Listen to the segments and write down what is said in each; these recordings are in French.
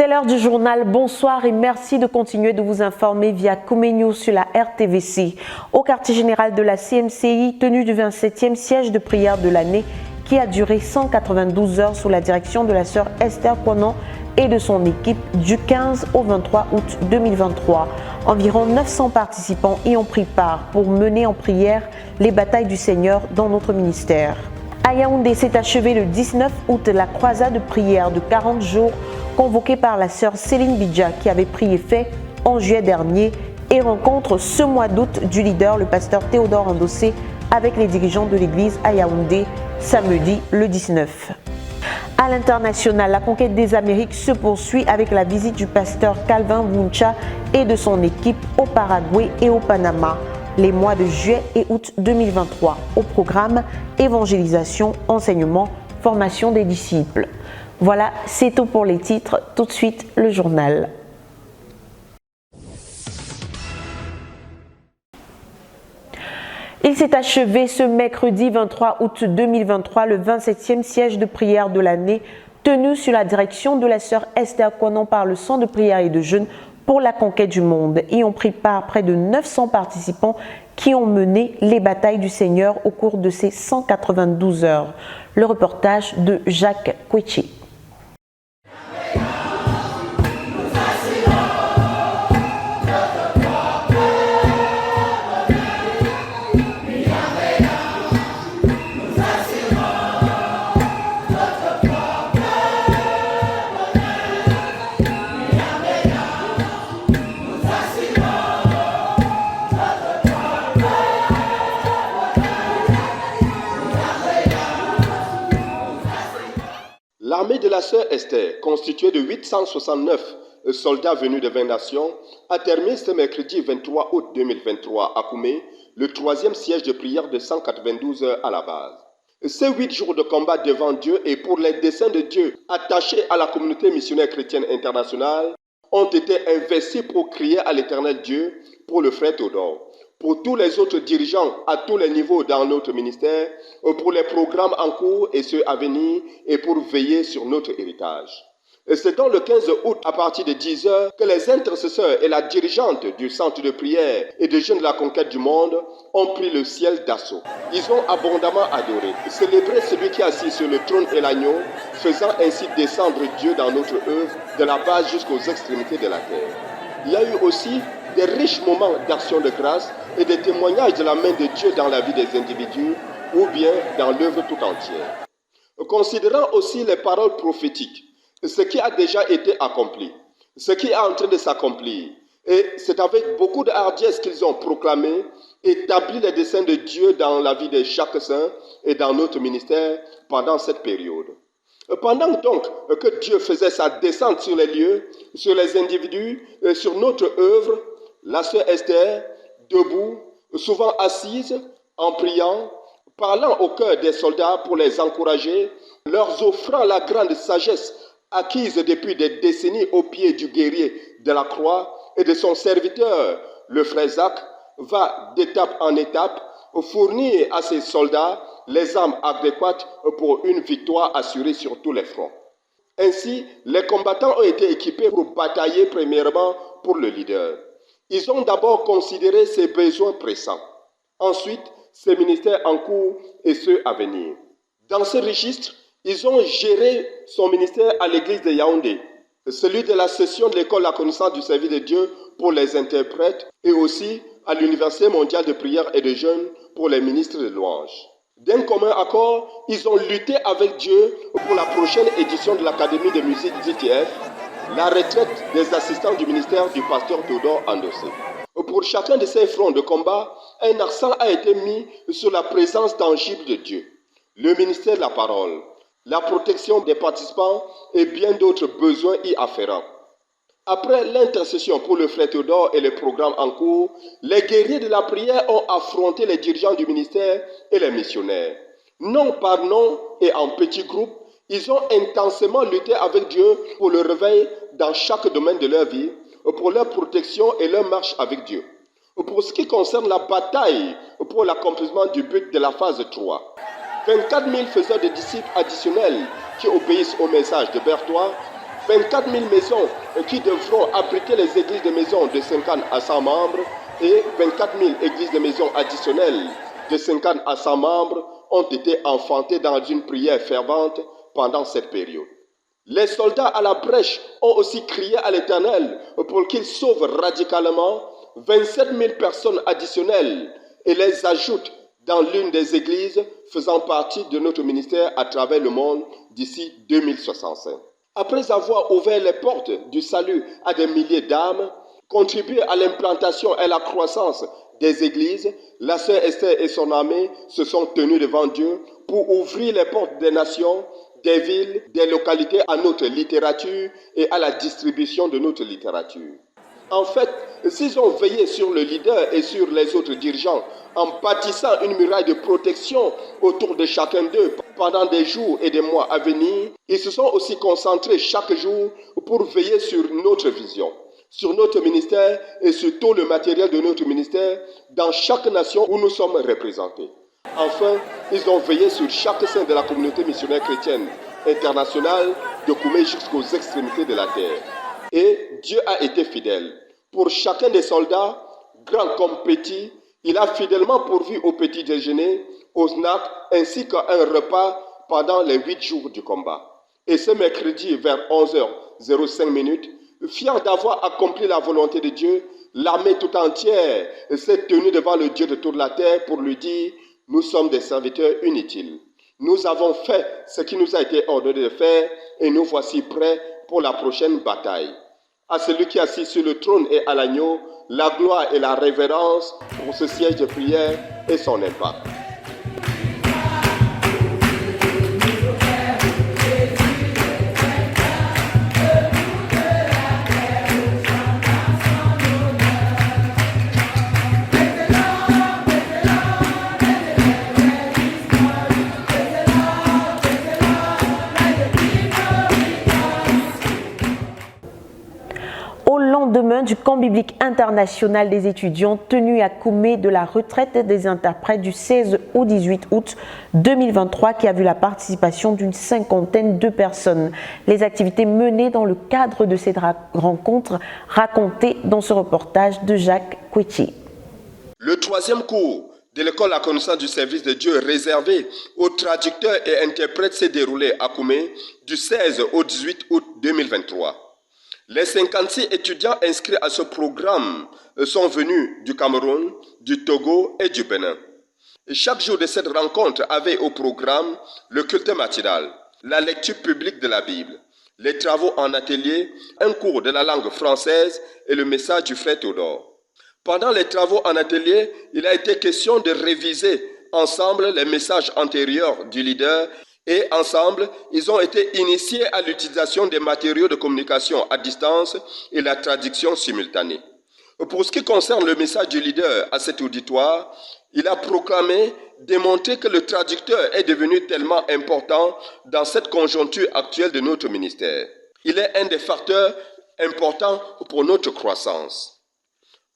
C'est l'heure du journal. Bonsoir et merci de continuer de vous informer via Comenews sur la RTVC. Au quartier général de la CMCI, tenue du 27e siège de prière de l'année qui a duré 192 heures sous la direction de la sœur Esther Konan et de son équipe du 15 au 23 août 2023. Environ 900 participants y ont pris part pour mener en prière les batailles du Seigneur dans notre ministère. À Yaoundé s'est achevé le 19 août la croisade de prière de 40 jours convoquée par la sœur Céline Bidja qui avait pris effet en juillet dernier et rencontre ce mois d'août du leader, le pasteur Théodore Andossé, avec les dirigeants de l'église à Yaoundé samedi le 19. À l'international, la conquête des Amériques se poursuit avec la visite du pasteur Calvin Wuncha et de son équipe au Paraguay et au Panama les mois de juillet et août 2023. Au programme évangélisation, enseignement, formation des disciples. Voilà, c'est tout pour les titres. Tout de suite, le journal. Il s'est achevé ce mercredi 23 août 2023 le 27e siège de prière de l'année tenu sous la direction de la sœur Esther Konan par le Centre de prière et de jeûne pour la conquête du monde. Y ont pris part près de 900 participants qui ont mené les batailles du Seigneur au cours de ces 192 heures. Le reportage de Jacques Kouechi. L'armée de la sœur Esther, constituée de 869 soldats venus de 20 nations, a terminé ce mercredi 23 août 2023 à Koumé, le troisième siège de prière de 192 heures à la base. Ces 8 jours de combat devant Dieu et pour les desseins de Dieu attachés à la communauté missionnaire chrétienne internationale ont été investis pour crier à l'Éternel Dieu pour le frère Théodore, pour tous les autres dirigeants à tous les niveaux dans notre ministère, pour les programmes en cours et ceux à venir et pour veiller sur notre héritage. Et c'est donc le 15 août, à partir de 10 heures, que les intercesseurs et la dirigeante du centre de prière et de jeûne de la conquête du monde ont pris le ciel d'assaut. Ils ont abondamment adoré, célébré celui qui est assis sur le trône et l'agneau, faisant ainsi descendre Dieu dans notre œuvre de la base jusqu'aux extrémités de la terre. Il y a eu aussi des riches moments d'action de grâce et des témoignages de la main de Dieu dans la vie des individus ou bien dans l'œuvre tout entière. Considérant aussi les paroles prophétiques, ce qui a déjà été accompli, ce qui est en train de s'accomplir, et c'est avec beaucoup de hardiesse qu'ils ont proclamé, établi les desseins de Dieu dans la vie de chaque saint et dans notre ministère pendant cette période. Pendant donc que Dieu faisait sa descente sur les lieux, sur les individus, sur notre œuvre, la sœur Esther, debout, souvent assise, en priant, parlant au cœur des soldats pour les encourager, leur offrant la grande sagesse acquise depuis des décennies au pied du guerrier de la croix et de son serviteur, le frère Zach, va d'étape en étape fournir à ses soldats les armes adéquates pour une victoire assurée sur tous les fronts. Ainsi, les combattants ont été équipés pour batailler premièrement pour le leader. Ils ont d'abord considéré ses besoins pressants, ensuite ses ministères en cours et ceux à venir. Dans ce registre, ils ont géré son ministère à l'église de Yaoundé, celui de la session de l'école La Connaissance du Service de Dieu pour les interprètes et aussi à l'Université mondiale de prière et de jeûne pour les ministres de louange. D'un commun accord, ils ont lutté avec Dieu pour la prochaine édition de l'Académie de musique d'ITF, la retraite des assistants du ministère du pasteur Théodore Andossé. Pour chacun de ces fronts de combat, un accent a été mis sur la présence tangible de Dieu, le ministère de la parole, la protection des participants et bien d'autres besoins y afférents. Après l'intercession pour le frère Théodore et les programmes en cours, les guerriers de la prière ont affronté les dirigeants du ministère et les missionnaires. Non par nom et en petits groupes, ils ont intensément lutté avec Dieu pour le réveil dans chaque domaine de leur vie, pour leur protection et leur marche avec Dieu. Pour ce qui concerne la bataille pour l'accomplissement du but de la phase 3, 24 000 faiseurs de disciples additionnels qui obéissent au message de Berthois 24 000 maisons qui devront abriter les églises de maisons de 50 à 100 membres et 24 000 églises de maisons additionnelles de 50 à 100 membres ont été enfantées dans une prière fervente pendant cette période. Les soldats à la brèche ont aussi crié à l'Éternel pour qu'il sauve radicalement 27 000 personnes additionnelles et les ajoute dans l'une des églises faisant partie de notre ministère à travers le monde d'ici 2065. Après avoir ouvert les portes du salut à des milliers d'âmes, contribué à l'implantation et la croissance des églises, la sœur Esther et son armée se sont tenus devant Dieu pour ouvrir les portes des nations, des villes, des localités à notre littérature et à la distribution de notre littérature. En fait, s'ils ont veillé sur le leader et sur les autres dirigeants en bâtissant une muraille de protection autour de chacun d'eux pendant des jours et des mois à venir, ils se sont aussi concentrés chaque jour pour veiller sur notre vision, sur notre ministère et sur tout le matériel de notre ministère dans chaque nation où nous sommes représentés. Enfin, ils ont veillé sur chaque sein de la communauté missionnaire chrétienne internationale de Koumé jusqu'aux extrémités de la terre. Et Dieu a été fidèle. Pour chacun des soldats, grand comme petit, il a fidèlement pourvu au petit déjeuner, au snack, ainsi qu'à un repas pendant les 8 jours du combat. Et ce mercredi, vers 11h05, fier d'avoir accompli la volonté de Dieu, l'armée tout entière s'est tenue devant le Dieu de toute la terre pour lui dire « Nous sommes des serviteurs inutiles. Nous avons fait ce qui nous a été ordonné de faire et nous voici prêts pour la prochaine bataille. » À celui qui est assis sur le trône et à l'agneau, la gloire et la révérence pour ce siège de prière et son impact. Au lendemain du camp biblique international des étudiants tenu à Koumé de la retraite des interprètes du 16 au 18 août 2023 qui a vu la participation d'une cinquantaine de personnes. Les activités menées dans le cadre de cette rencontre racontées dans ce reportage de Jacques Couetier. Le troisième cours de l'école La connaissance du service de Dieu réservé aux traducteurs et interprètes s'est déroulé à Koumé du 16 au 18 août 2023. Les 56 étudiants inscrits à ce programme sont venus du Cameroun, du Togo et du Bénin. Chaque jour de cette rencontre avait au programme le culte matinal, la lecture publique de la Bible, les travaux en atelier, un cours de la langue française et le message du frère Théodore. Pendant les travaux en atelier, il a été question de réviser ensemble les messages antérieurs du leader et ensemble, ils ont été initiés à l'utilisation des matériaux de communication à distance et la traduction simultanée. Pour ce qui concerne le message du leader à cet auditoire, il a proclamé démontrer que le traducteur est devenu tellement important dans cette conjoncture actuelle de notre ministère. Il est un des facteurs importants pour notre croissance.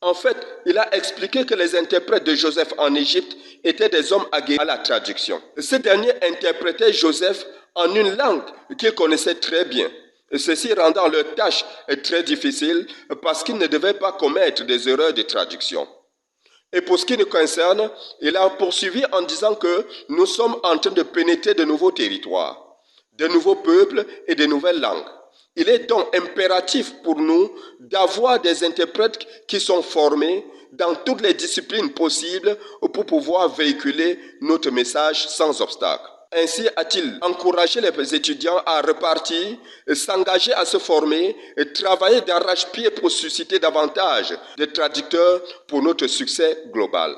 En fait, il a expliqué que les interprètes de Joseph en Égypte étaient des hommes aguerris à la traduction. Ces derniers interprétaient Joseph en une langue qu'ils connaissaient très bien, ceci rendant leur tâche très difficile parce qu'ils ne devaient pas commettre des erreurs de traduction. Et pour ce qui nous concerne, il a poursuivi en disant que nous sommes en train de pénétrer de nouveaux territoires, de nouveaux peuples et de nouvelles langues. Il est donc impératif pour nous d'avoir des interprètes qui sont formés dans toutes les disciplines possibles pour pouvoir véhiculer notre message sans obstacle. Ainsi a-t-il encouragé les étudiants à repartir, s'engager à se former et travailler d'arrache-pied pour susciter davantage de traducteurs pour notre succès global.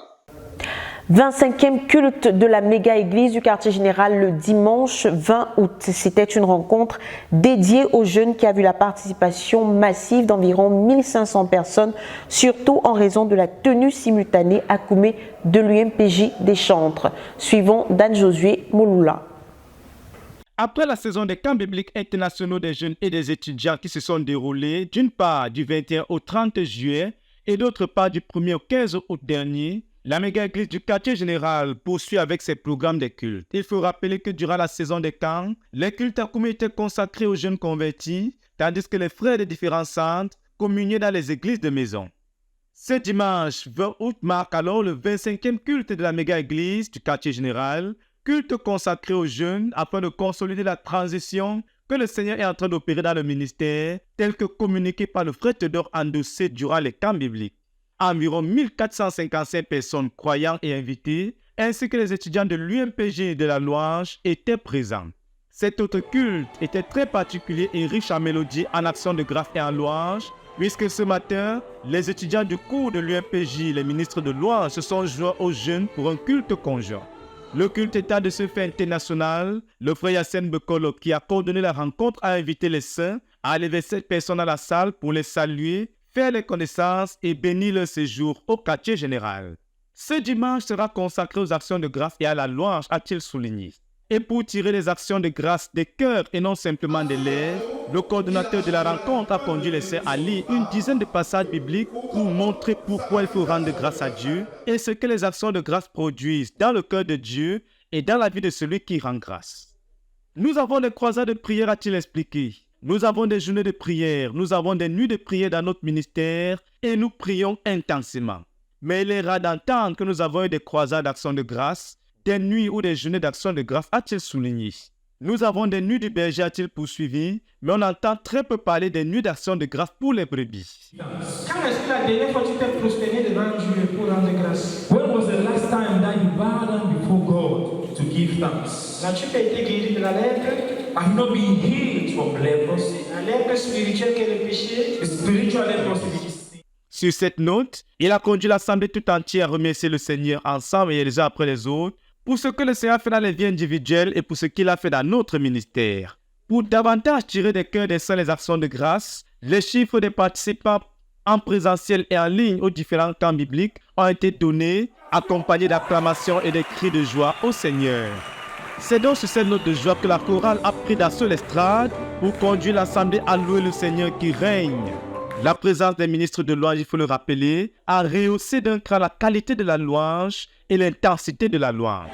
25e culte de la méga-église du quartier général le dimanche 20 août. C'était une rencontre dédiée aux jeunes qui a vu la participation massive d'environ 1500 personnes, surtout en raison de la tenue simultanée à Koumé de l'UMPJ des Chantres. Suivant Dan-Josué Mouloula. Après la saison des camps bibliques internationaux des jeunes et des étudiants qui se sont déroulés, d'une part du 21 au 30 juillet et d'autre part du 1er au 15 août dernier, la méga-église du quartier général poursuit avec ses programmes de culte. Il faut rappeler que durant la saison des camps, les cultes à Koumé étaient consacrés aux jeunes convertis, tandis que les frères des différents centres communiaient dans les églises de maison. Ce dimanche 20 août marque alors le 25e culte de la méga-église du quartier général, culte consacré aux jeunes afin de consolider la transition que le Seigneur est en train d'opérer dans le ministère, tel que communiqué par le frère Théodore Andossé durant les camps bibliques. Environ 1455 personnes croyantes et invitées, ainsi que les étudiants de l'UMPJ et de la Louange étaient présents. Cet autre culte était très particulier et riche en mélodies, en actions de grâce et en louanges, puisque ce matin, les étudiants du cours de l'UMPJ, les ministres de louange, se sont joints aux jeunes pour un culte conjoint. Le culte étant de ce fait international, le frère Yassine Bekolo, qui a coordonné la rencontre, a invité les saints à lever 7 personnes à la salle pour les saluer, faire les connaissances et bénir leur séjour au quartier général. Ce dimanche sera consacré aux actions de grâce et à la louange, a-t-il souligné. Et pour tirer les actions de grâce des cœurs et non simplement des lèvres, le coordonnateur de la rencontre a conduit les saints à lire une dizaine de passages bibliques pour montrer pourquoi il faut rendre grâce à Dieu et ce que les actions de grâce produisent dans le cœur de Dieu et dans la vie de celui qui rend grâce. Nous avons des croisades de prière, a-t-il expliqué. Nous avons des journées de prière, nous avons des nuits de prière dans notre ministère et nous prions intensément. Mais il est rare d'entendre que nous avons eu des croisades d'action de grâce, des nuits ou des journées d'action de grâce, a-t-il souligné. Nous avons des nuits du berger, a-t-il poursuivi, mais on entend très peu parler des nuits d'action de grâce pour les brebis. Quand est-ce que la dernière fois tu t'es prosterné devant Dieu pour rendre grâce? When was the last time that you bowed down before God to give thanks? N'as-tu pas été guéri de la lèpre? Have you not been healed from leprosy? La lèpre spirituelle qu'est le péché. The spiritual leprosy. Sur cette note, il a conduit l'assemblée tout entière à remercier le Seigneur ensemble et les uns après les autres pour ce que le Seigneur a fait dans les vies individuelles et pour ce qu'il a fait dans notre ministère. Pour davantage tirer des cœurs des saints les actions de grâce, les chiffres des participants en présentiel et en ligne aux différents camps bibliques ont été donnés, accompagnés d'acclamations et de cris de joie au Seigneur. C'est donc sur cette note de joie que la chorale a pris d'assaut l'estrade pour conduire l'assemblée à louer le Seigneur qui règne. La présence des ministres de louange, il faut le rappeler, a rehaussé d'un cran la qualité de la louange et l'intensité de la louange.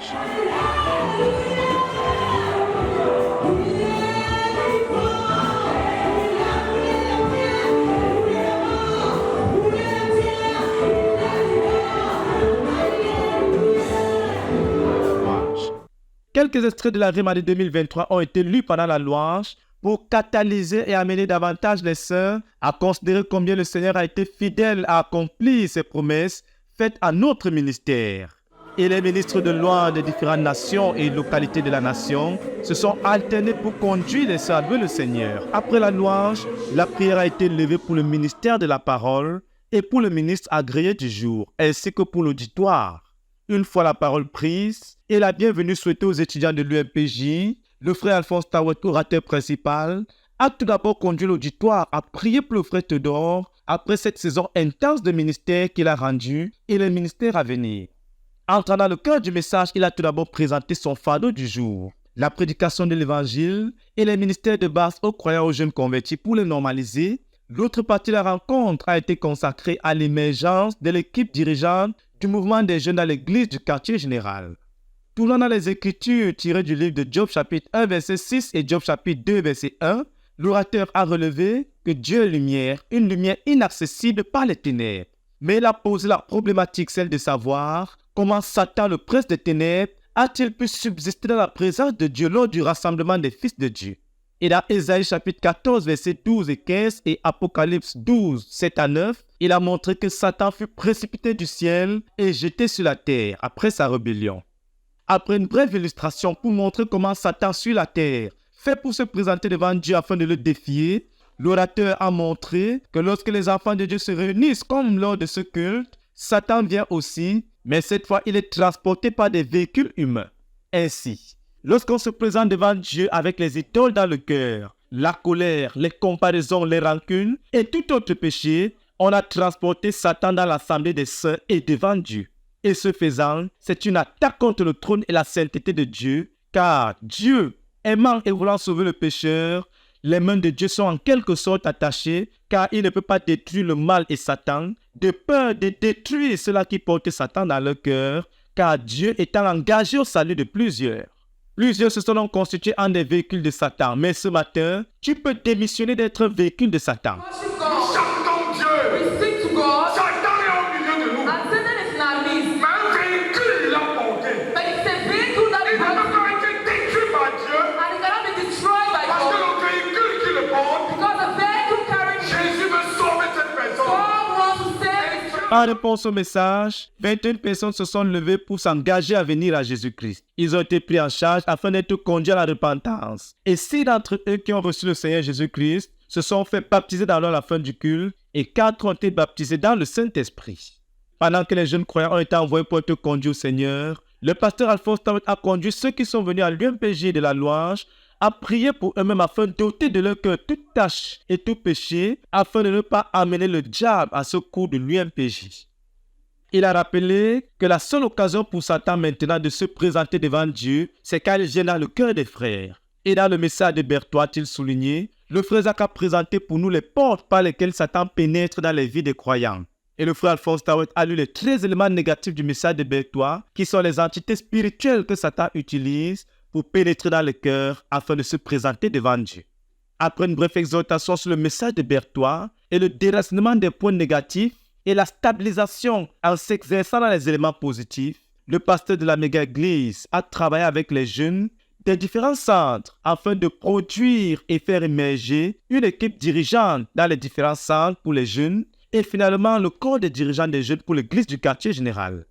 Quelques extraits de la Rhéma de 2023 ont été lus pendant la louange pour catalyser et amener davantage les saints à considérer combien le Seigneur a été fidèle à accomplir ses promesses faites à notre ministère. Et les ministres de louange des différentes nations et localités de la nation se sont alternés pour conduire les saints à louer le Seigneur. Après la louange, la prière a été levée pour le ministère de la parole et pour le ministre agréé du jour, ainsi que pour l'auditoire. Une fois la parole prise et la bienvenue souhaitée aux étudiants de l'UMPJ, le frère Alphonse Tawet, orateur principal, a tout d'abord conduit l'auditoire à prier pour le frère Théodore après cette saison intense de ministère qu'il a rendu et le ministère à venir. Entrant dans le cœur du message, il a tout d'abord présenté son fardeau du jour, la prédication de l'évangile et les ministères de base aux croyants aux jeunes convertis pour les normaliser. L'autre partie de la rencontre a été consacrée à l'émergence de l'équipe dirigeante du mouvement des jeunes dans l'église du quartier général. Tournant dans les Écritures tirées du livre de Job chapitre 1 verset 6 et Job chapitre 2 verset 1, l'orateur a relevé que Dieu est lumière, une lumière inaccessible par les ténèbres. Mais il a posé la problématique, celle de savoir comment Satan, le prince des ténèbres, a-t-il pu subsister dans la présence de Dieu lors du rassemblement des fils de Dieu. Et dans Ésaïe chapitre 14 verset 12 et 15 et Apocalypse 12, 7 à 9, il a montré que Satan fut précipité du ciel et jeté sur la terre après sa rébellion. Après une brève illustration pour montrer comment Satan sur la terre fait pour se présenter devant Dieu afin de le défier, l'orateur a montré que lorsque les enfants de Dieu se réunissent comme lors de ce culte, Satan vient aussi, mais cette fois il est transporté par des véhicules humains. Ainsi, lorsqu'on se présente devant Dieu avec les idoles dans le cœur, la colère, les comparaisons, les rancunes et tout autre péché, on a transporté Satan dans l'assemblée des saints et devant Dieu. Et ce faisant, c'est une attaque contre le trône et la sainteté de Dieu, car Dieu, aimant et voulant sauver le pécheur, les mains de Dieu sont en quelque sorte attachées, car il ne peut pas détruire le mal et Satan, de peur de détruire ceux-là qui portent Satan dans leur cœur, car Dieu étant engagé au salut de plusieurs. Plusieurs se sont donc constitués en des véhicules de Satan. Mais ce matin, tu peux démissionner d'être un véhicule de Satan. Worship God. Nous chantons Dieu. We sing to God. Satan est au milieu de nous. And Satan is in our midst. Mais un véhicule, il a porté. But it's a vehicle that Il ne peut brought pas être détruit par Dieu. and it cannot be destroyed by Parce que God. le véhicule qui le porte, Because the vehicle carrying Jésus veut sauver cette personne. God wants to save his children. En réponse au message, 21 personnes se sont levées pour s'engager à venir à Jésus-Christ. Ils ont été pris en charge afin d'être conduits à la repentance. Et 6 d'entre eux qui ont reçu le Seigneur Jésus-Christ se sont fait baptiser dans la fin du culte et 4 ont été baptisés dans le Saint-Esprit. Pendant que les jeunes croyants ont été envoyés pour être conduits au Seigneur, le pasteur Alphonse Tawet a conduit ceux qui sont venus à l'UMPJ de la louange à prier pour eux-mêmes afin d'ôter de leur cœur toute tâche et tout péché afin de ne pas amener le diable à ce cours de l'UMPJ. Il a rappelé que la seule occasion pour Satan maintenant de se présenter devant Dieu, c'est quand il vient dans le cœur des frères. Et dans le message de Berthoud, il soulignait, le frère Zach a présenté pour nous les portes par lesquelles Satan pénètre dans les vies des croyants. Et le frère Alphonse Tawet a lu les 13 éléments négatifs du message de Berthoud, qui sont les entités spirituelles que Satan utilise pour pénétrer dans le cœur afin de se présenter devant Dieu. Après une brève exhortation sur le message de Berthoud et le déracinement des points négatifs et la stabilisation en s'exerçant dans les éléments positifs, le pasteur de la méga-église a travaillé avec les jeunes des différents centres afin de produire et faire émerger une équipe dirigeante dans les différents centres pour les jeunes et finalement le corps des dirigeants des jeunes pour l'église du quartier général.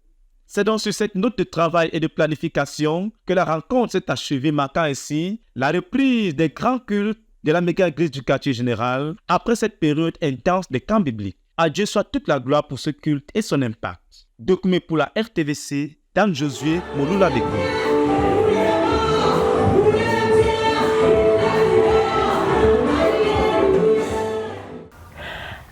C'est donc sur cette note de travail et de planification que la rencontre s'est achevée, marquant ainsi la reprise des grands cultes de la méga-église du quartier général après cette période intense des camps bibliques. À Dieu soit toute la gloire pour ce culte et son impact. Document pour la RTVC, Dan Josué Mouloula Beko.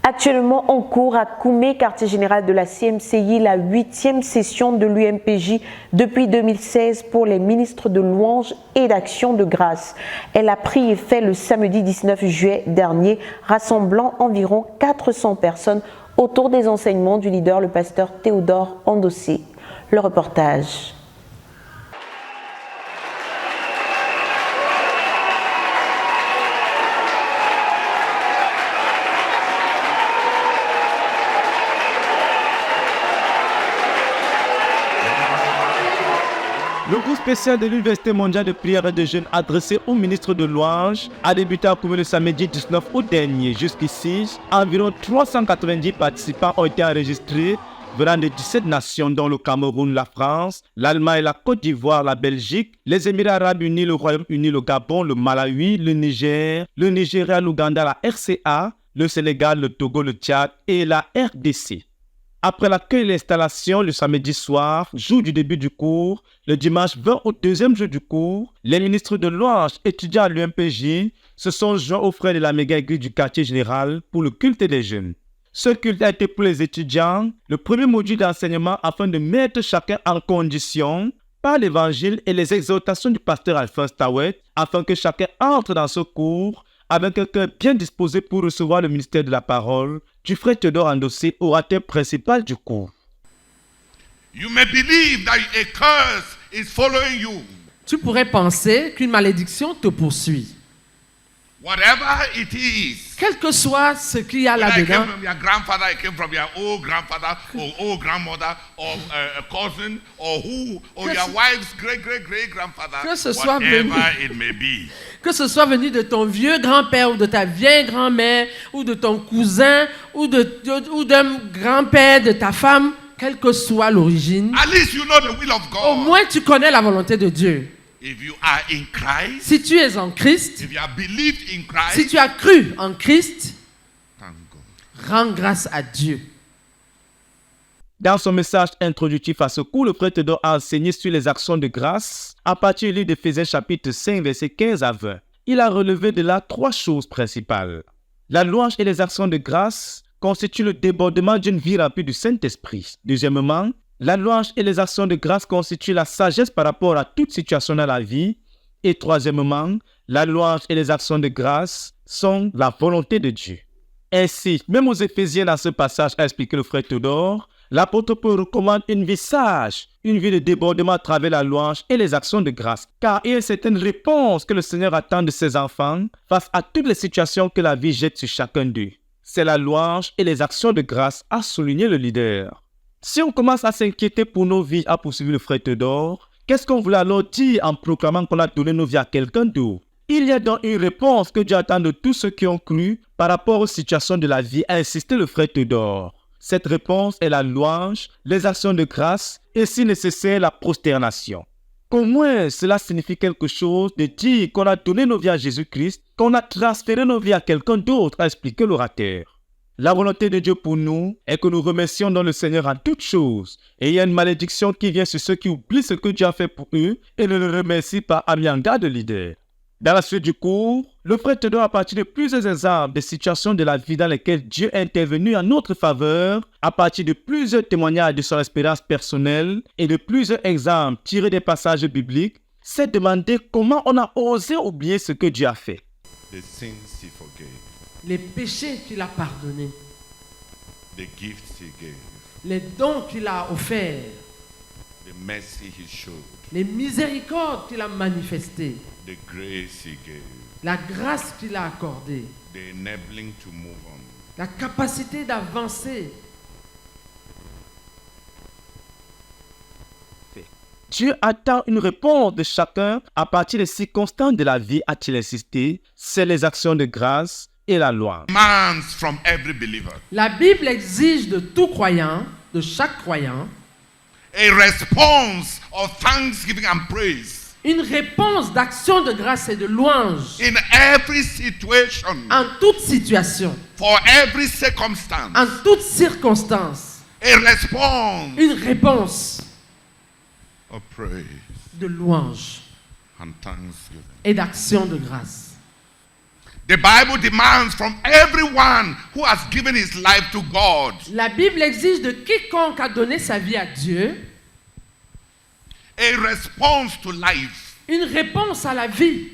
Actuellement en cours à Koumé, quartier général de la CMCI, la 8e session de l'UMPJ depuis 2016 pour les ministres de louange et d'action de grâce. Elle a pris effet le samedi 19 juillet dernier, rassemblant environ 400 personnes autour des enseignements du leader, le pasteur Théodore Andossé. Le reportage. Le groupe spécial de l'Université mondiale de prière et de jeunes adressé au ministre de louange a débuté à Koumé le samedi 19 août dernier. Jusqu'ici, environ 390 participants ont été enregistrés venant de 17 nations dont le Cameroun, la France, l'Allemagne, la Côte d'Ivoire, la Belgique, les Émirats arabes unis, le Royaume-Uni, le Gabon, le Malawi, le Niger, le Nigeria, l'Ouganda, la RCA, le Sénégal, le Togo, le Tchad et la RDC. Après l'accueil et l'installation le samedi soir, jour du début du cours, le dimanche 20 au deuxième jour du cours, les ministres de louange étudiants à l'UMPJ se sont joints aux frères de la méga-église du quartier général pour le culte des jeunes. Ce culte a été pour les étudiants le premier module d'enseignement afin de mettre chacun en condition par l'évangile et les exhortations du pasteur Alphonse Tawet afin que chacun entre dans ce cours avec un cœur bien disposé pour recevoir le ministère de la parole du frère Théodore Andossé, orateur principal du cours. You may believe that a curse is following you. Tu pourrais penser qu'une malédiction te poursuit. Whatever it is. Quel que soit ce qu'il y a Whether it là-dedans, came from your grandfather, it came from your old grandfather, or old grandmother, or a cousin, or who, or your wife's great-great-great-grandfather, que ce soit whatever it may be. que ce soit venu de ton vieux grand-père ou de ta vieille grand-mère ou de ton cousin ou d'un grand-père de ta femme, quelle que soit l'origine, At least you know the will of God. au moins tu connais la volonté de Dieu. If you are in Christ, Si tu es en Christ, if you have believed in Christ, si tu as cru en Christ, thank God. rends grâce à Dieu. Dans son message introductif à ce cours, le frère Théodore a enseigné sur les actions de grâce à partir du livre d'Éphésiens chapitre 5, versets 15 à 20. Il a relevé de là 3 choses principales. La louange et les actions de grâce constituent le débordement d'une vie remplie du Saint-Esprit. Deuxièmement, la louange et les actions de grâce constituent la sagesse par rapport à toute situation dans la vie. Et troisièmement, la louange et les actions de grâce sont la volonté de Dieu. Ainsi, même aux Éphésiens dans ce passage, a expliqué le frère Théodore, l'apôtre Paul recommande une vie sage, une vie de débordement à travers la louange et les actions de grâce. Car il y a une certaine réponse que le Seigneur attend de ses enfants face à toutes les situations que la vie jette sur chacun d'eux. C'est la louange et les actions de grâce, a souligné le leader. Si on commence à s'inquiéter pour nos vies, à poursuivre le frère Théodore, qu'est-ce qu'on voulait alors dire en proclamant qu'on a donné nos vies à quelqu'un d'autre? Il y a donc une réponse que Dieu attend de tous ceux qui ont cru par rapport aux situations de la vie, a insisté le frère Théodore. Cette réponse est la louange, les actions de grâce et si nécessaire la prosternation. Qu'au moins cela signifie quelque chose de dire qu'on a donné nos vies à Jésus-Christ, qu'on a transféré nos vies à quelqu'un d'autre, a expliqué l'orateur. La volonté de Dieu pour nous est que nous remercions dans le Seigneur en toutes choses. Et il y a une malédiction qui vient sur ceux qui oublient ce que Dieu a fait pour eux et ne le remercient pas, a mis en garde le leader. Dans la suite du cours, le frère Théodore a partir de plusieurs exemples de situations de la vie dans lesquelles Dieu est intervenu en notre faveur, à partir de plusieurs témoignages de son expérience personnelle et de plusieurs exemples tirés des passages bibliques, s'est demandé comment on a osé oublier ce que Dieu a fait. The sins he forgave, Les péchés qu'il a pardonnés, the gifts he gave, les dons qu'il a offerts, the mercy he showed, les miséricordes qu'il a manifestées, the grace he gave, la grâce qu'il a accordée, the enabling to move on. la capacité d'avancer. Dieu attend une réponse de chacun à partir des circonstances de la vie, a-t-il insisté. C'est les actions de grâce et la loi. Demands from every believer La Bible exige de tout croyant, de chaque croyant, a response of thanksgiving and praise une réponse d'action de grâce et de louange in every situation, en toute situation, for every circumstance, en toute circonstance. a response Une réponse of praise de louange and thanksgiving. et d'action de grâce. The Bible demands from everyone who has given his life to God La Bible exige de quiconque a donné sa vie à Dieu a response to life une réponse à la vie,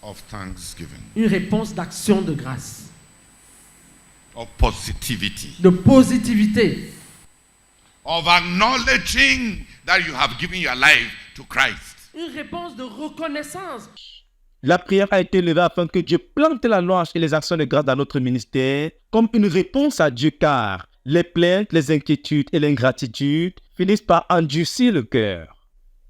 of thanksgiving, une réponse d'action de grâce, of positivity, de positivité, of acknowledging that you have given your life to Christ. une réponse de reconnaissance. La prière a été levée afin que Dieu plante la louange et les actions de grâce dans notre ministère comme une réponse à Dieu, car les plaintes, les inquiétudes et l'ingratitude finissent par endurcir le cœur.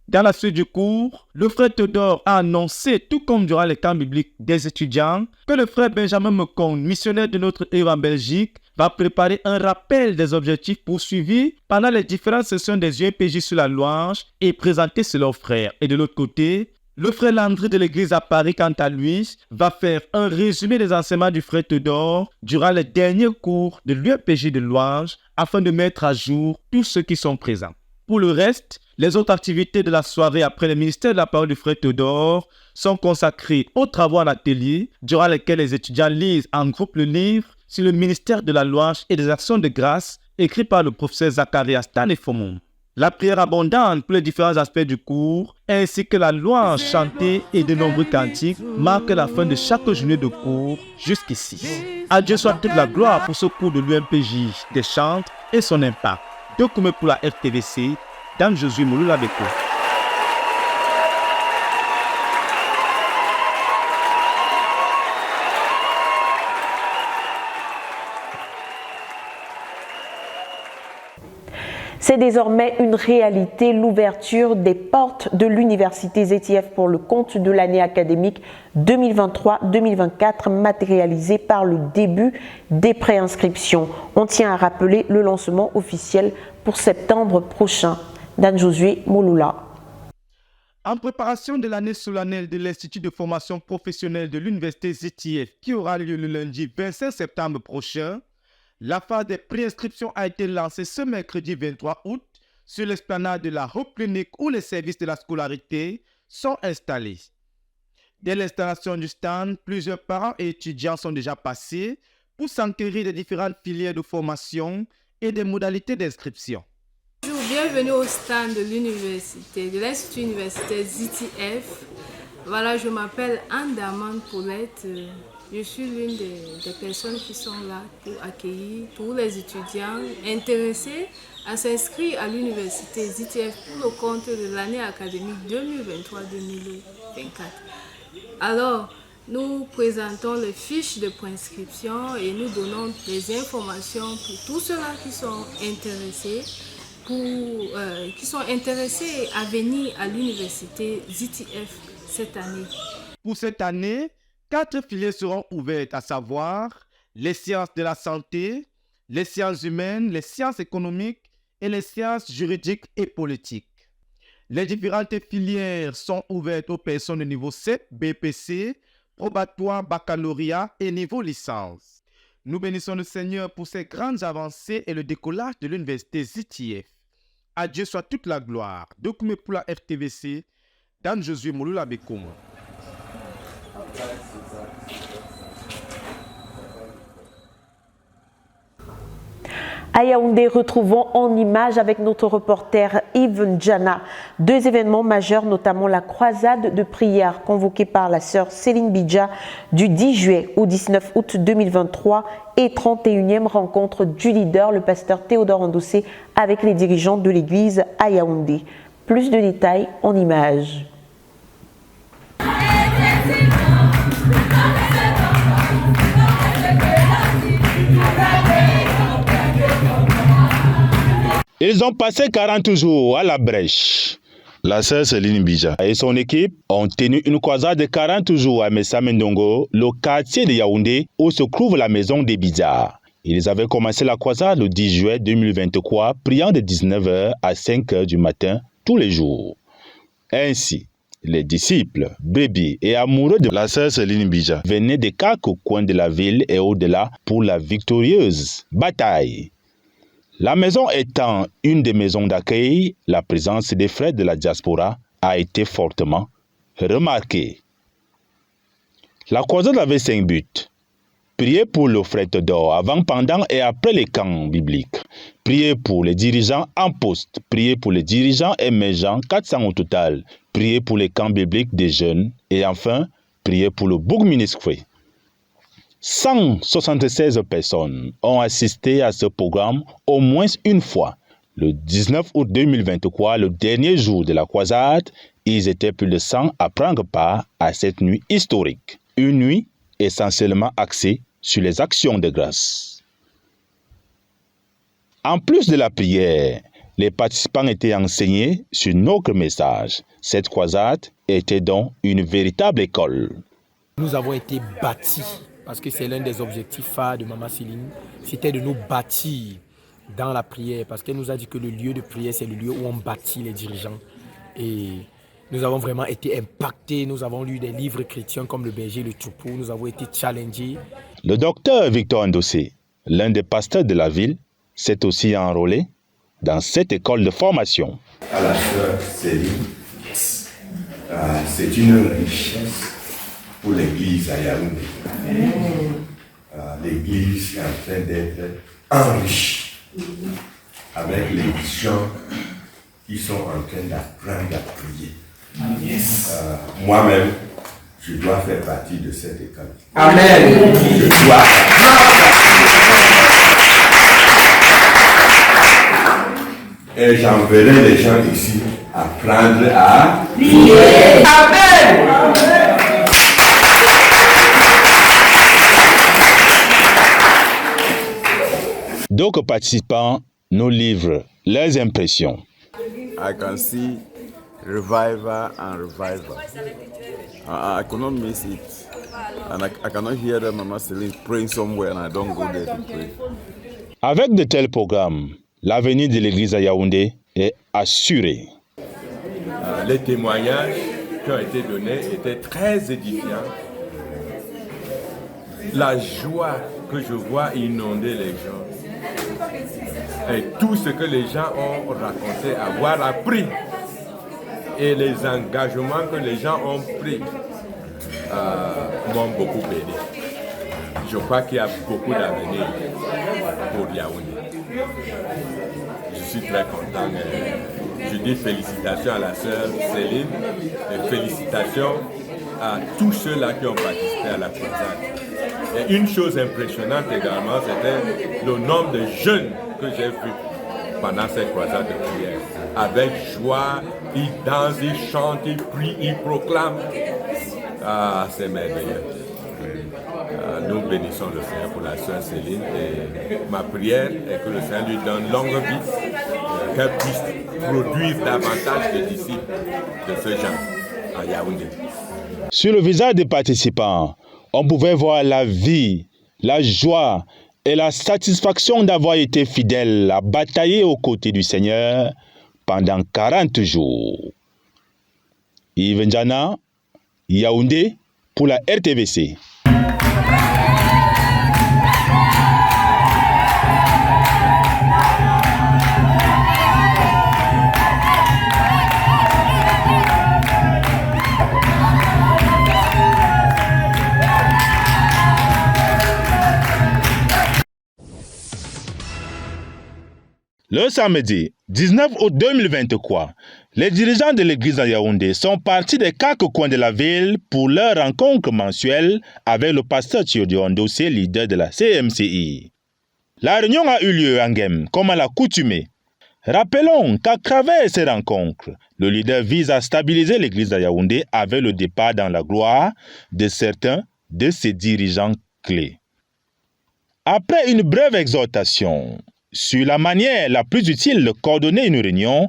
Dans la suite du cours, le frère Théodore a annoncé, tout comme durant les camps bibliques des étudiants, que le frère Benjamin Meconde, missionnaire de notre œuvre en Belgique, va préparer un rappel des objectifs poursuivis pendant les différentes sessions des UMPJ sur la louange et présenter sur leurs frères. Et de l'autre côté, le frère Landry de l'église à Paris, quant à lui, va faire un résumé des enseignements du frère Théodore durant les derniers cours de l'UMPJ de louange afin de mettre à jour tous ceux qui sont présents. Pour le reste, les autres activités de la soirée après le ministère de la parole du frère Théodore sont consacrées aux travaux en atelier durant lesquels les étudiants lisent en groupe le livre sur le ministère de la louange et des actions de grâce écrit par le professeur Zacharias Tanefomon. La prière abondante pour les différents aspects du cours, ainsi que la louange chantée et de nombreux cantiques marquent la fin de chaque journée de cours jusqu'ici. À Dieu soit toute la gloire pour ce cours de l'UMPJ des chantres et son impact. Document pour la RTVC, Dan Josué Mouloula Beko. C'est désormais une réalité, l'ouverture des portes de l'université ZTF pour le compte de l'année académique 2023-2024 matérialisée par le début des préinscriptions. On tient à rappeler le lancement officiel pour septembre prochain. Dan Josué Mouloula. En préparation de l'année solennelle de l'Institut de formation professionnelle de l'université ZTF qui aura lieu le lundi 25 septembre prochain, la phase des préinscriptions a été lancée ce mercredi 23 août sur l'esplanade de la Hope Clinic où les services de la scolarité sont installés. Dès l'installation du stand, plusieurs parents et étudiants sont déjà passés pour s'enquérir des différentes filières de formation et des modalités d'inscription. Bonjour, bienvenue au stand de l'université, de l'Institut universitaire ZTF. Voilà, je m'appelle Anne Darman Paulette. Je suis l'une des personnes qui sont là pour accueillir tous les étudiants intéressés à s'inscrire à l'université ZTF pour le compte de l'année académique 2023-2024. Alors, nous présentons les fiches de préinscription et nous donnons des informations pour tous ceux-là qui sont intéressés à venir à l'université ZTF cette année. Pour cette année, 4 filières seront ouvertes, à savoir les sciences de la santé, les sciences humaines, les sciences économiques et les sciences juridiques et politiques. Les différentes filières sont ouvertes aux personnes de niveau 7, BPC, probatoire, baccalauréat et niveau licence. Nous bénissons le Seigneur pour ces grandes avancées et le décollage de l'université ZTF. À Dieu soit toute la gloire. Document pour la RTVC, Dan Josué Mouloula Bekoum. À Yaoundé, retrouvons en image avec notre reporter Yves Ndjana 2 événements majeurs, notamment la croisade de prière convoquée par la sœur Céline Bidja du 10 juillet au 19 août 2023 et 31e rencontre du leader, le pasteur Théodore Ndossé, avec les dirigeants de l'église à Yaoundé. Plus de détails en images. Ils ont passé 40 jours à la brèche. La sœur Céline Bidja et son équipe ont tenu une croisade de 40 jours à Messa Mendongo, le quartier de Yaoundé, où se trouve la maison des Bidja. Ils avaient commencé la croisade le 10 juillet 2023, priant de 19h à 5h du matin tous les jours. Ainsi, les disciples, bébés et amoureux de la sœur Céline Bidja venaient de quelques coins de la ville et au-delà pour la victorieuse bataille. La maison étant une des maisons d'accueil, la présence des frères de la diaspora a été fortement remarquée. La croisade avait 5 buts. Prier pour le frère d'or avant, pendant et après les camps bibliques. Prier pour les dirigeants en poste. Prier pour les dirigeants émergents, 400 au total. Prier pour les camps bibliques des jeunes. Et enfin, prier pour le bourgmestre. 176 personnes ont assisté à ce programme au moins une fois. Le 19 août 2023, le dernier jour de la croisade, ils étaient plus de 100 à prendre part à cette nuit historique. Une nuit essentiellement axée sur les actions de grâce. En plus de la prière, les participants étaient enseignés sur notre message. Cette croisade était donc une véritable école. Nous avons été bâtis. Parce que c'est l'un des objectifs phares de Maman Céline, c'était de nous bâtir dans la prière. Parce qu'elle nous a dit que le lieu de prière, c'est le lieu où on bâtit les dirigeants. Et nous avons vraiment été impactés. Nous avons lu des livres chrétiens comme Le Berger et le Troupeau. Nous avons été challengés. Le docteur Victor Ndossé, l'un des pasteurs de la ville, s'est aussi enrôlé dans cette école de formation. À la sœur Céline, c'est une richesse pour l'église à Yaoundé. L'église est en train d'être enrichie avec les gens qui sont en train d'apprendre à prier. Moi-même, je dois faire partie de cette école. Amen. Je dois. Et j'enverrai les gens ici apprendre à prier. Amen. D'autres participants nous livrent leurs impressions. I can see revival and revival. I cannot miss it. And I cannot hear the Mama Céline praying somewhere and I don't go there to pray. Avec de tels programmes, l'avenir de l'église à Yaoundé est assuré. Les témoignages qui ont été donnés étaient très édifiants. La joie que je vois inonder les gens et tout ce que les gens ont raconté, avoir appris et les engagements que les gens ont pris m'ont beaucoup aidé. Je crois qu'il y a beaucoup d'avenir pour Yaoundé. Je suis très content. Je dis félicitations à la sœur Céline et félicitations à tous ceux-là qui ont participé à la croisade. Et une chose impressionnante également, c'était le nombre de jeunes que j'ai vus pendant cette croisade de prière. Avec joie, ils dansent, ils chantent, ils prient, ils proclament. Ah, c'est merveilleux. Nous bénissons le Seigneur pour la sœur Céline et ma prière est que le Seigneur lui donne longue vie, qu'elle puisse produire davantage de disciples de ce genre à Yaoundé. Sur le visage des participants, on pouvait voir la vie, la joie et la satisfaction d'avoir été fidèles à batailler aux côtés du Seigneur pendant 40 jours. Yves Njana, Yaoundé pour la RTVC. Le samedi 19 août 2023, les dirigeants de l'église à Yaoundé sont partis des 4 coins de la ville pour leur rencontre mensuelle avec le pasteur Théodore Ndossé, leader de la CMCI. La réunion a eu lieu à Ngem, comme à l'accoutumée. Rappelons qu'à travers ces rencontres, le leader vise à stabiliser l'église à Yaoundé avec le départ dans la gloire de certains de ses dirigeants clés. Après une brève exhortation sur la manière la plus utile de coordonner une réunion,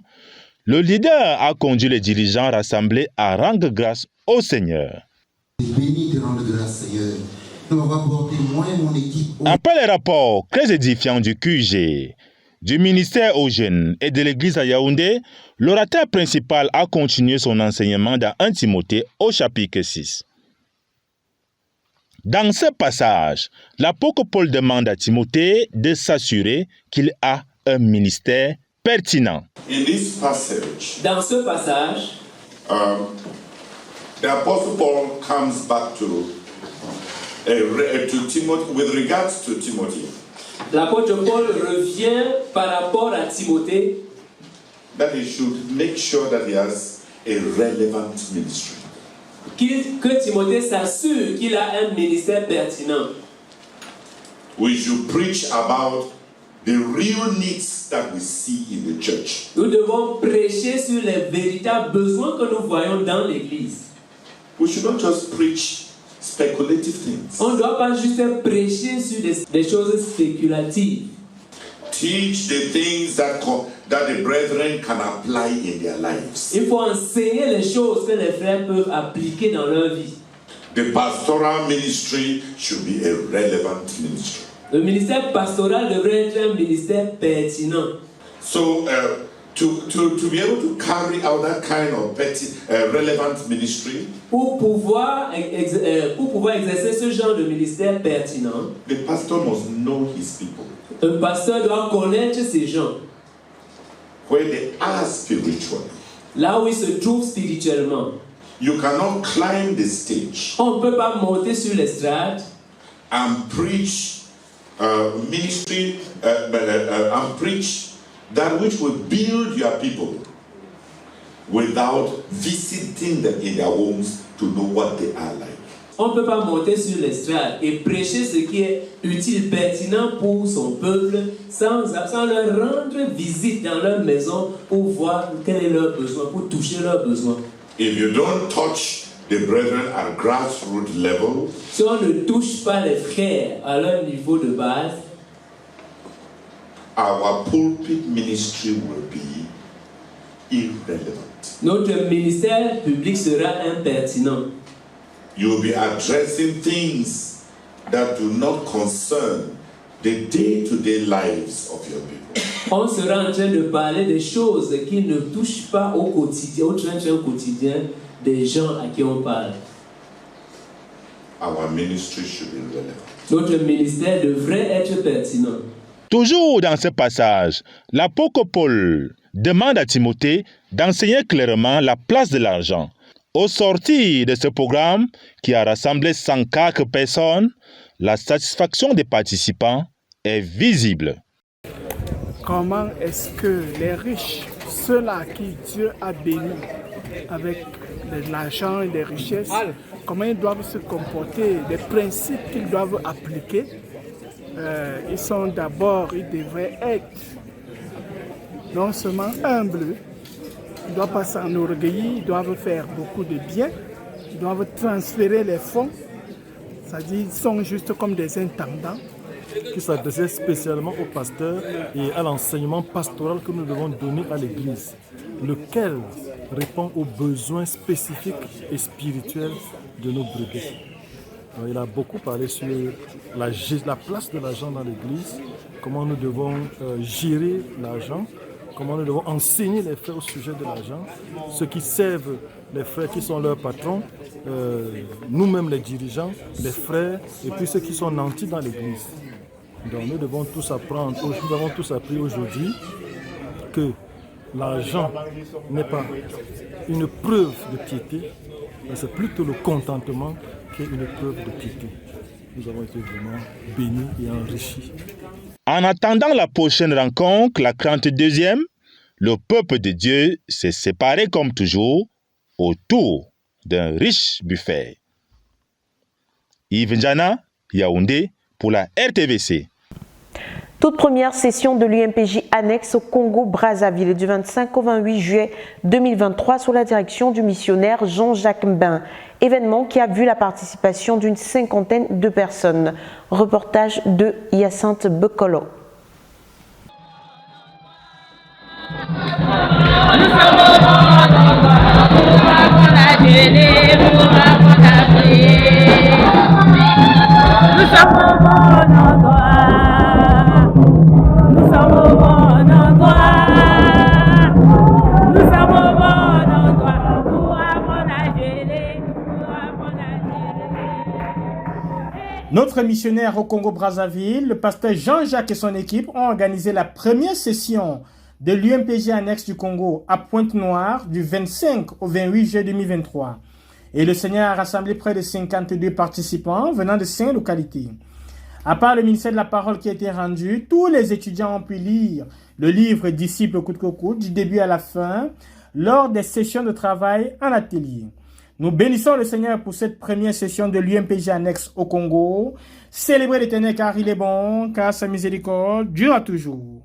le leader a conduit les dirigeants rassemblés à rendre grâce au Seigneur. Béni de rendre grâce, Seigneur. Nous avons apporté moi et mon équipe. Après les rapports très édifiants du QG, du ministère aux jeunes et de l'église à Yaoundé, l'orateur principal a continué son enseignement dans 1 Timothée au chapitre 6. Dans ce passage, l'apôtre Paul demande à Timothée de s'assurer qu'il a un ministère pertinent. In this passage, dans ce passage, the Apostle Paul comes back to Timothy with regards to Timothy. L'apôtre Paul revient par rapport à Timothée. That he should make sure that he has a relevant ministry. Que Timothée s'assure qu'il a un ministère pertinent. We should preach about the real needs that we see in the church. Nous devons prêcher sur les véritables besoins que nous voyons dans l'Église. We should not just preach speculative things. On ne doit pas juste prêcher sur des choses spéculatives. Teach the things that the brethren can apply in their lives. Il faut enseigner les choses que les frères peuvent appliquer dans leur vie. The pastoral ministry should be a relevant ministry. Le ministère pastoral devrait être un ministère pertinent. So, to be able to carry out that kind of relevant ministry, pour pouvoir exercer ce genre de ministère pertinent, the pastor must know his people. Un pasteur doit connaître ces gens. Where they are spiritually. Là où ils se trouvent spirituellement. You cannot climb the stage. On ne peut pas monter sur l'estrade. And preach ministry and preach that which will build your people without visiting them in their homes to know what they are like. On ne peut pas monter sur l'estrade et prêcher ce qui est utile, pertinent pour son peuple sans leur rendre visite dans leur maison pour voir quel est leur besoin, pour toucher leurs besoins. If you don't touch the brethren at grassroots level, si on ne touche pas les frères à leur niveau de base, our pulpit ministry will be irrelevant. Notre ministère public sera impertinent. You'll be addressing things that do not concern the day-to-day lives of your people. On sera en train de parler des choses qui ne touchent pas au quotidien, au train-train quotidien des gens à qui on parle. Our ministry should be relevant. Notre ministère devrait être pertinent. Toujours dans ce passage, l'apôtre Paul demande à Timothée d'enseigner clairement la place de l'argent. Au sortir de ce programme qui a rassemblé 104 personnes, la satisfaction des participants est visible. Comment est-ce que les riches, ceux-là qui Dieu a bénis avec de l'argent et des richesses, comment ils doivent se comporter, des principes qu'ils doivent appliquer. Ils devraient être non seulement humbles, ils ne doivent pas s'enorgueillir, ils doivent faire beaucoup de bien, ils doivent transférer les fonds, c'est-à-dire ils sont juste comme des intendants. Qui s'adressait spécialement aux pasteurs et à l'enseignement pastoral que nous devons donner à l'Église, lequel répond aux besoins spécifiques et spirituels de nos brebis. Donc, il a beaucoup parlé sur la place de l'argent dans l'Église, comment nous devons gérer l'argent, comment nous devons enseigner les frères au sujet de l'argent, ceux qui servent les frères qui sont leurs patrons, nous-mêmes les dirigeants, les frères et puis ceux qui sont nantis dans l'Église. Donc nous devons tous apprendre, nous avons tous appris aujourd'hui que l'argent n'est pas une preuve de piété, mais c'est plutôt le contentement qui est une preuve de piété. Nous avons été vraiment bénis et enrichis. En attendant la prochaine rencontre, la 32e, le peuple de Dieu s'est séparé comme toujours autour d'un riche buffet. Yves Njana, Yaoundé, pour la RTVC. Toute première session de l'UMPJ annexe au Congo-Brazzaville du 25 au 28 juillet 2023 sous la direction du missionnaire Jean-Jacques Mbin. Événement qui a vu la participation d'une 50aine de personnes. Reportage de Hyacinthe Bekolo. Notre missionnaire au Congo-Brazzaville, le pasteur Jean-Jacques et son équipe ont organisé la première session de l'UMPJ annexe du Congo à Pointe-Noire du 25 au 28 juillet 2023. Et le Seigneur a rassemblé près de 52 participants venant de 5 localités. À part le ministère de la Parole qui a été rendu, tous les étudiants ont pu lire le livre Disciples coûte que coûte du début à la fin lors des sessions de travail en atelier. Nous bénissons le Seigneur pour cette première session de l'UMPJ annexe au Congo. Célébrez l'Éternel car il est bon, car sa miséricorde dure toujours.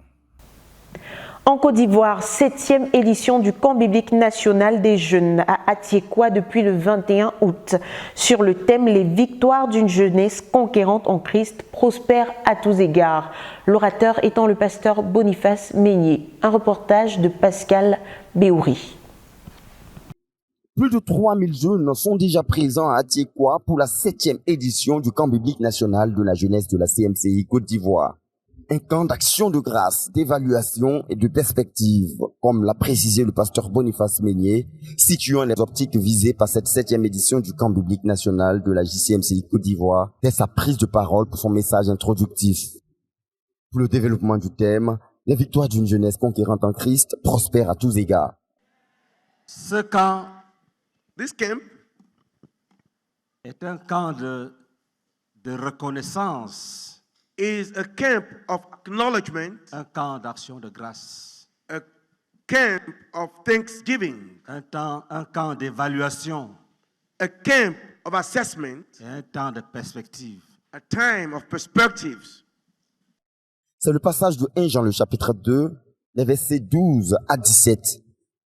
En Côte d'Ivoire, 7e édition du camp biblique national des jeunes à Atiekwa depuis le 21 août. Sur le thème « Les victoires d'une jeunesse conquérante en Christ prospère à tous égards ». L'orateur étant le pasteur Boniface Meignier. Un reportage de Pascal Béouri. Plus de 3000 jeunes sont déjà présents à Atiekwa pour la 7e édition du camp biblique national de la jeunesse de la CMCI Côte d'Ivoire. Un camp d'action de grâce, d'évaluation et de perspective, comme l'a précisé le pasteur Boniface Meignier, situant les optiques visées par cette 7e édition du camp biblique national de la JCMCI Côte d'Ivoire dès sa prise de parole pour son message introductif. Pour le développement du thème, les victoires d'une jeunesse conquérante en Christ prospèrent à tous égards. Ce camp, this camp, est un camp de reconnaissance. Is a camp of acknowledgement, un camp d'action de grâce, a camp of thanksgiving, un camp d'évaluation, a camp of assessment, et un temps de perspective, a time of perspectives. C'est le passage de 1 Jean le chapitre 2, les versets 12 à 17,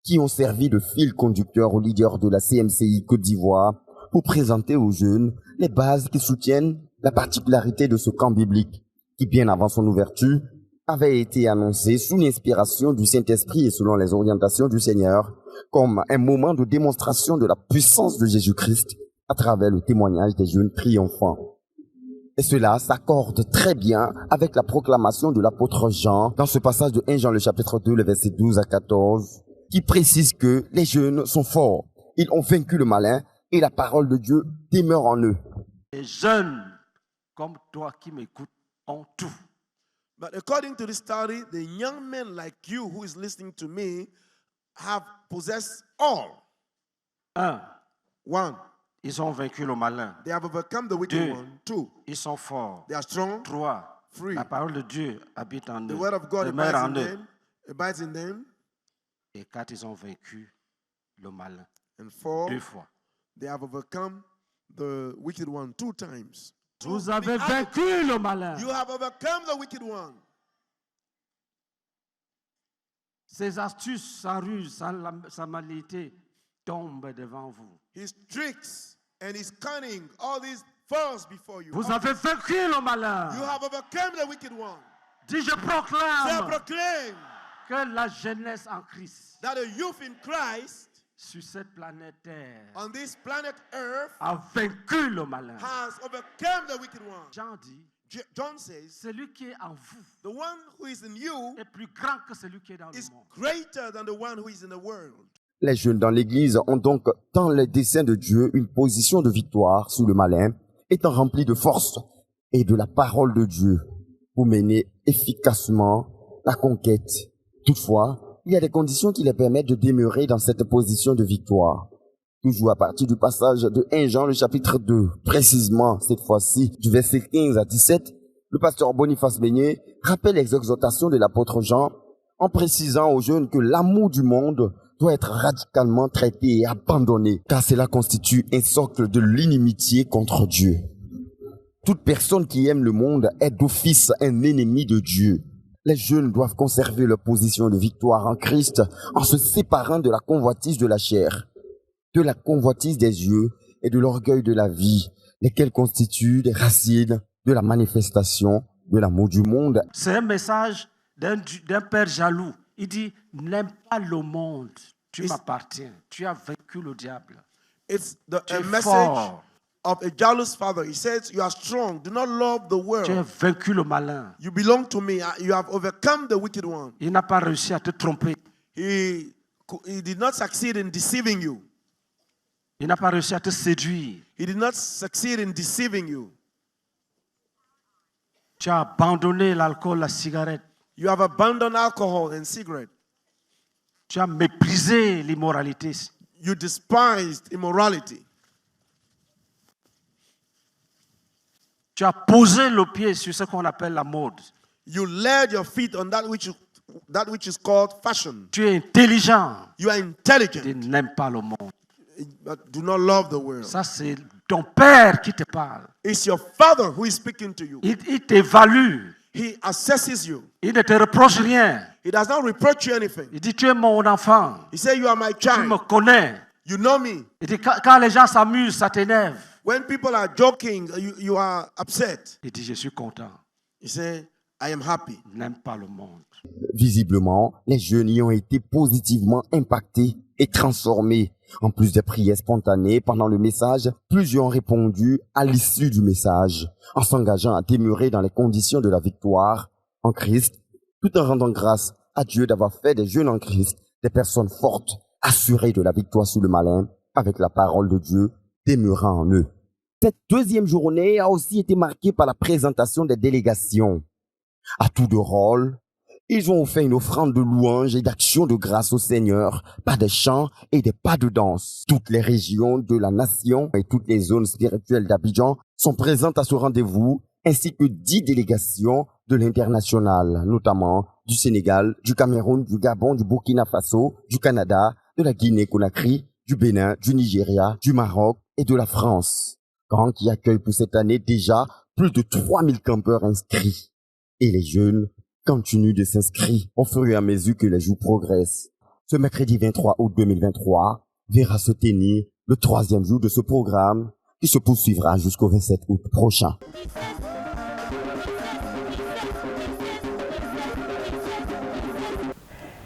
qui ont servi de fil conducteur aux leaders de la CMCI Côte d'Ivoire pour présenter aux jeunes les bases qui soutiennent la particularité de ce camp biblique, qui bien avant son ouverture, avait été annoncé sous l'inspiration du Saint-Esprit et selon les orientations du Seigneur, comme un moment de démonstration de la puissance de Jésus-Christ à travers le témoignage des jeunes triomphants. Et cela s'accorde très bien avec la proclamation de l'apôtre Jean dans ce passage de 1 Jean le chapitre 2, les versets 12 à 14, qui précise que les jeunes sont forts, ils ont vaincu le malin et la parole de Dieu demeure en eux. Les jeunes comme toi qui m'écoutes ont tout. But according to this study, the young men like you who is listening to me have possessed all. One, ils ont vaincu le malin. They have overcome the wicked one. Two, ils sont forts. They are strong. Trois, free. La parole de Dieu habite en eux. The word of God abides in them. Et quatre, ils ont vaincu le malin. And 4, 2 fois. they have overcome the wicked one 2 times. Vous avez vaincu le malin. You have overcome the wicked one. Ses astuces, sa ruse, sa malignité tombent devant vous. His tricks and his cunning, all these falls before you. Vous avez vaincu le malin. You have overcome the wicked one. Dis, je proclame Say, proclaim que la jeunesse en Christ that the youth in Christ sur cette planète Terre on this planet Earth a vaincu le malin. has overcome the wicked one. Jean dit, John says, celui qui est en vous the one who is in you est plus grand que celui qui est dans le is monde. greater than the one who is in the world. Les jeunes dans l'Église ont donc, dans les desseins de Dieu, une position de victoire sur le malin, étant remplis de force et de la parole de Dieu pour mener efficacement la conquête. Toutefois, il y a des conditions qui les permettent de demeurer dans cette position de victoire. Toujours à partir du passage de 1 Jean, le chapitre 2, précisément cette fois-ci, du verset 15 à 17, le pasteur Boniface Beignet rappelle les exhortations de l'apôtre Jean en précisant aux jeunes que l'amour du monde doit être radicalement traité et abandonné, car cela constitue un socle de l'inimitié contre Dieu. Toute personne qui aime le monde est d'office un ennemi de Dieu. Les jeunes doivent conserver leur position de victoire en Christ en se séparant de la convoitise de la chair, de la convoitise des yeux et de l'orgueil de la vie, lesquels constituent des racines de la manifestation de l'amour du monde. C'est un message d'un père jaloux. Il dit, n'aime pas le monde, tu m'appartiens, tu as vaincu le diable. It's a message of a jealous father. He says, you are strong, do not love the world. Tu as vaincu le malin. You belong to me, you have overcome the wicked one. Il n'a pas réussi à te tromper. He did not succeed in deceiving you. Il n'a pas réussi à te séduire. He did not succeed in deceiving you. Tu as abandonné l'alcool, la cigarette. You have abandoned alcohol and cigarette. Tu as méprisé l'immoralité. You despised immorality. Tu as posé le pied sur ce qu'on appelle la mode. You laid your feet on that which is called fashion. Tu es intelligent. You are intelligent. Tu n'aimes pas le monde. But do not love the world. Ça, c'est ton père qui te parle. It's your father who is speaking to you. Il t'évalue. He assesses you. Il ne te reproche rien. He does not reproach you anything. Il dit, tu es mon enfant. He says, you are my child. Tu me connais. You know me. Il dit, quand les gens s'amusent, ça t'énerve. When people are joking, you are upset. Il dit, je suis content. He says, I am happy. N'aime pas le monde. Visiblement, les jeunes y ont été positivement impactés et transformés. En plus des prières spontanées pendant le message, plusieurs ont répondu à l'issue du message, en s'engageant à demeurer dans les conditions de la victoire en Christ, tout en rendant grâce à Dieu d'avoir fait des jeunes en Christ des personnes fortes, assurées de la victoire sur le malin, avec la parole de Dieu demeurant en eux. Cette deuxième journée a aussi été marquée par la présentation des délégations. À tour de rôle, ils ont offert une offrande de louange et d'action de grâce au Seigneur par des chants et des pas de danse. Toutes les régions de la nation et toutes les zones spirituelles d'Abidjan sont présentes à ce rendez-vous, ainsi que 10 délégations de l'international, notamment du Sénégal, du Cameroun, du Gabon, du Burkina Faso, du Canada, de la Guinée-Conakry, du Bénin, du Nigeria, du Maroc et de la France. Grand qui accueille pour cette année déjà plus de 3000 campeurs inscrits. Et les jeunes continuent de s'inscrire au fur et à mesure que les jours progressent. Ce mercredi 23 août 2023 verra se tenir le 3e jour de ce programme qui se poursuivra jusqu'au 27 août prochain.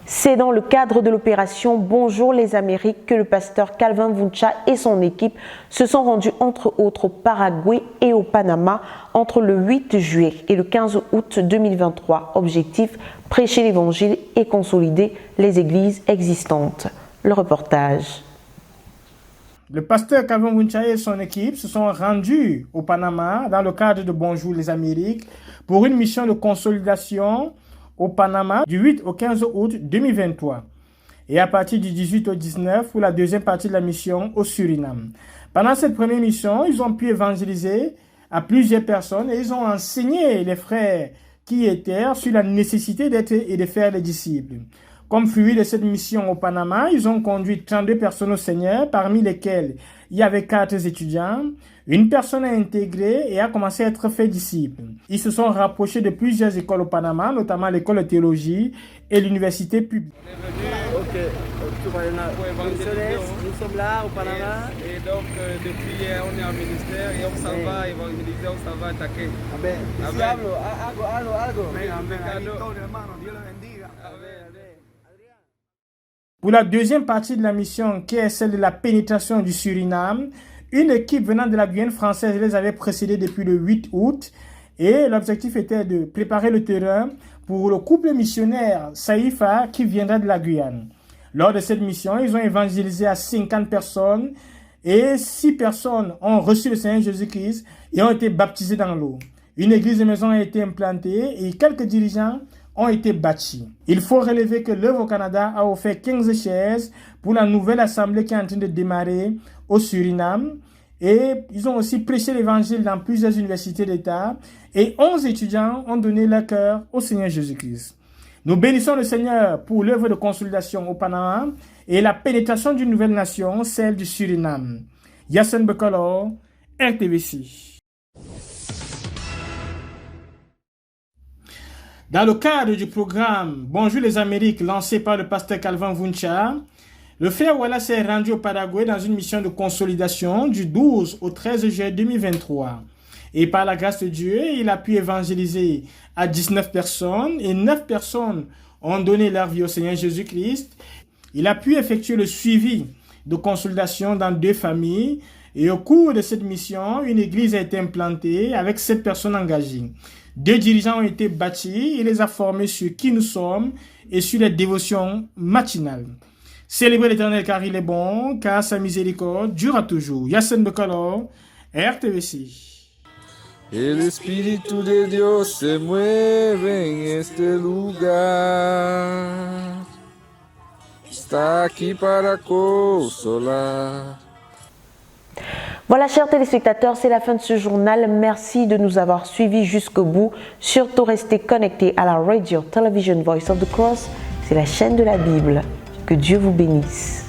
C'est dans le cadre de l'opération Bonjour les Amériques que le pasteur Calvin Vuncha et son équipe se sont rendus entre autres au Paraguay et au Panama entre le 8 juillet et le 15 août 2023. Objectif, prêcher l'évangile et consolider les églises existantes. Le reportage. Le pasteur Calvin Vuncha et son équipe se sont rendus au Panama dans le cadre de Bonjour les Amériques pour une mission de consolidation au Panama du 8 au 15 août 2023 et à partir du 18 au 19 pour la deuxième partie de la mission au Suriname. Pendant cette première mission, ils ont pu évangéliser à plusieurs personnes et ils ont enseigné les frères qui étaient sur la nécessité d'être et de faire les disciples. Comme fruit de cette mission au Panama, ils ont conduit 32 personnes au Seigneur, parmi lesquelles il y avait 4 étudiants. Une personne a intégré et a commencé à être fait disciple. Ils se sont rapprochés de plusieurs écoles au Panama, notamment l'école de théologie et l'université publique. Nous sommes là au Panama. Et donc, depuis hier, on est en ministère et on s'en va évangéliser, on s'en va attaquer. Amen. Pour la deuxième partie de la mission, qui est celle de la pénétration du Suriname, une équipe venant de la Guyane française les avait précédés depuis le 8 août et l'objectif était de préparer le terrain pour le couple missionnaire Saïfa qui viendra de la Guyane. Lors de cette mission, ils ont évangélisé à 50 personnes et 6 personnes ont reçu le Seigneur Jésus-Christ et ont été baptisées dans l'eau. Une église de maison a été implantée et quelques dirigeants ont été bâtis. Il faut relever que l'œuvre au Canada a offert 15 chaises pour la nouvelle assemblée qui est en train de démarrer au Suriname. Et ils ont aussi prêché l'évangile dans plusieurs universités d'État. Et 11 étudiants ont donné leur cœur au Seigneur Jésus-Christ. Nous bénissons le Seigneur pour l'œuvre de consolidation au Panama et la pénétration d'une nouvelle nation, celle du Suriname. Yassen Bekolo, RTVC. Dans le cadre du programme Bonjour les Amériques lancé par le pasteur Calvin Vuncha, le frère Wallace s'est rendu au Paraguay dans une mission de consolidation du 12 au 13 juillet 2023. Et par la grâce de Dieu, il a pu évangéliser à 19 personnes et 9 personnes ont donné leur vie au Seigneur Jésus-Christ. Il a pu effectuer le suivi de consolidation dans 2 familles et au cours de cette mission, une église a été implantée avec 7 personnes engagées. 2 dirigeants ont été bâtis, il les a formés sur qui nous sommes et sur les dévotions matinales. Célébrez l'Éternel car il est bon, car sa miséricorde dure toujours. Yassen Bekalo, RTVC. El Espíritu de Dios se mueve en este lugar. Está aquí para consolar. Voilà, chers téléspectateurs, c'est la fin de ce journal. Merci de nous avoir suivis jusqu'au bout. Surtout, restez connectés à la Radio Television Voice of the Cross. C'est la chaîne de la Bible. Que Dieu vous bénisse.